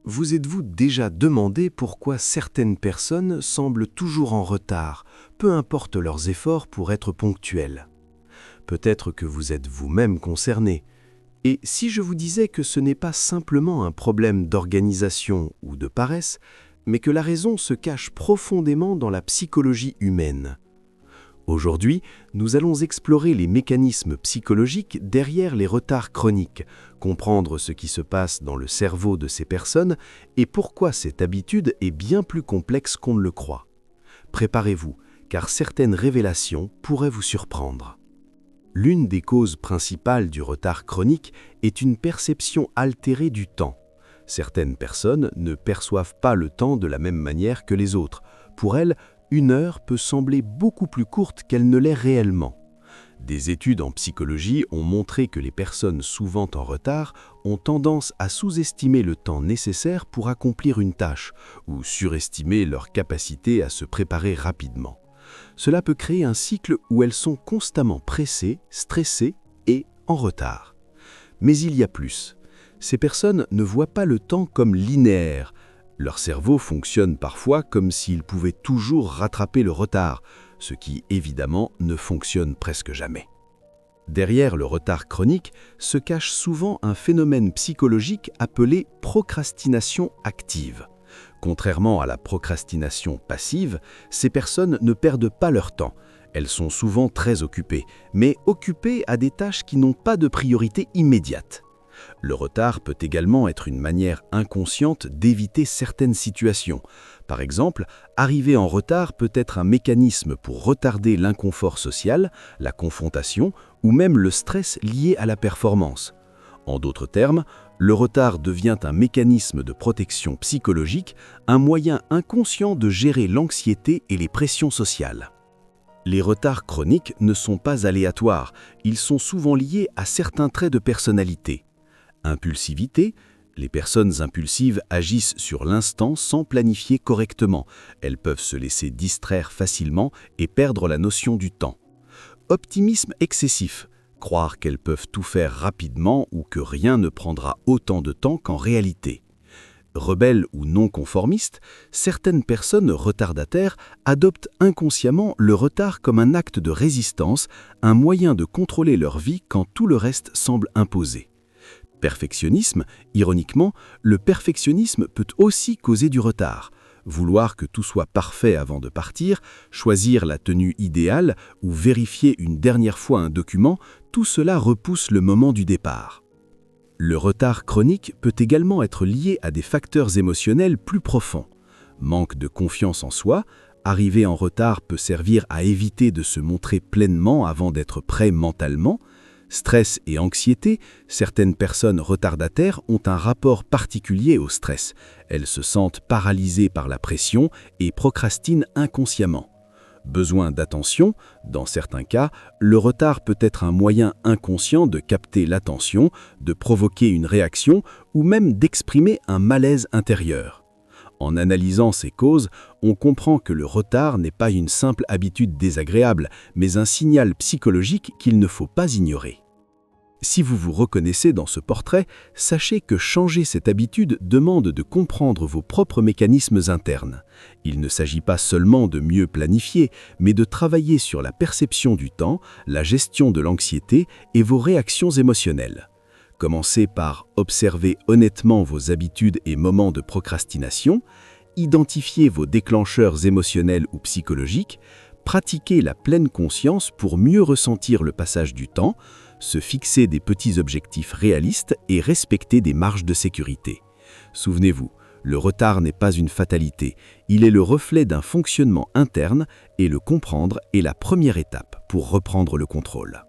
Vous êtes-vous déjà demandé pourquoi certaines personnes semblent toujours en retard, peu importe leurs efforts pour être ponctuelles? Peut-être que vous êtes vous-même concerné. Et si je vous disais que ce n'est pas simplement un problème d'organisation ou de paresse, mais que la raison se cache profondément dans la psychologie humaine? Aujourd'hui, nous allons explorer les mécanismes psychologiques derrière les retards chroniques, comprendre ce qui se passe dans le cerveau de ces personnes et pourquoi cette habitude est bien plus complexe qu'on ne le croit. Préparez-vous, car certaines révélations pourraient vous surprendre. L'une des causes principales du retard chronique est une perception altérée du temps. Certaines personnes ne perçoivent pas le temps de la même manière que les autres. Pour elles, une heure peut sembler beaucoup plus courte qu'elle ne l'est réellement. Des études en psychologie ont montré que les personnes souvent en retard ont tendance à sous-estimer le temps nécessaire pour accomplir une tâche ou surestimer leur capacité à se préparer rapidement. Cela peut créer un cycle où elles sont constamment pressées, stressées et en retard. Mais il y a plus. Ces personnes ne voient pas le temps comme linéaire. Leur cerveau fonctionne parfois comme s'il pouvait toujours rattraper le retard, ce qui, évidemment, ne fonctionne presque jamais. Derrière le retard chronique se cache souvent un phénomène psychologique appelé procrastination active. Contrairement à la procrastination passive, ces personnes ne perdent pas leur temps. Elles sont souvent très occupées, mais occupées à des tâches qui n'ont pas de priorité immédiate. Le retard peut également être une manière inconsciente d'éviter certaines situations. Par exemple, arriver en retard peut être un mécanisme pour retarder l'inconfort social, la confrontation ou même le stress lié à la performance. En d'autres termes, le retard devient un mécanisme de protection psychologique, un moyen inconscient de gérer l'anxiété et les pressions sociales. Les retards chroniques ne sont pas aléatoires, ils sont souvent liés à certains traits de personnalité. Impulsivité, les personnes impulsives agissent sur l'instant sans planifier correctement. Elles peuvent se laisser distraire facilement et perdre la notion du temps. Optimisme excessif, croire qu'elles peuvent tout faire rapidement ou que rien ne prendra autant de temps qu'en réalité. Rebelles ou non conformistes, certaines personnes retardataires adoptent inconsciemment le retard comme un acte de résistance, un moyen de contrôler leur vie quand tout le reste semble imposé. Perfectionnisme, ironiquement, le perfectionnisme peut aussi causer du retard. Vouloir que tout soit parfait avant de partir, choisir la tenue idéale ou vérifier une dernière fois un document, tout cela repousse le moment du départ. Le retard chronique peut également être lié à des facteurs émotionnels plus profonds. Manque de confiance en soi, arriver en retard peut servir à éviter de se montrer pleinement avant d'être prêt mentalement. Stress et anxiété, certaines personnes retardataires ont un rapport particulier au stress. Elles se sentent paralysées par la pression et procrastinent inconsciemment. Besoin d'attention, dans certains cas, le retard peut être un moyen inconscient de capter l'attention, de provoquer une réaction ou même d'exprimer un malaise intérieur. En analysant ces causes, on comprend que le retard n'est pas une simple habitude désagréable, mais un signal psychologique qu'il ne faut pas ignorer. Si vous vous reconnaissez dans ce portrait, sachez que changer cette habitude demande de comprendre vos propres mécanismes internes. Il ne s'agit pas seulement de mieux planifier, mais de travailler sur la perception du temps, la gestion de l'anxiété et vos réactions émotionnelles. Commencez par observer honnêtement vos habitudes et moments de procrastination, identifier vos déclencheurs émotionnels ou psychologiques, pratiquer la pleine conscience pour mieux ressentir le passage du temps, se fixer des petits objectifs réalistes et respecter des marges de sécurité. Souvenez-vous, le retard n'est pas une fatalité, il est le reflet d'un fonctionnement interne et le comprendre est la première étape pour reprendre le contrôle.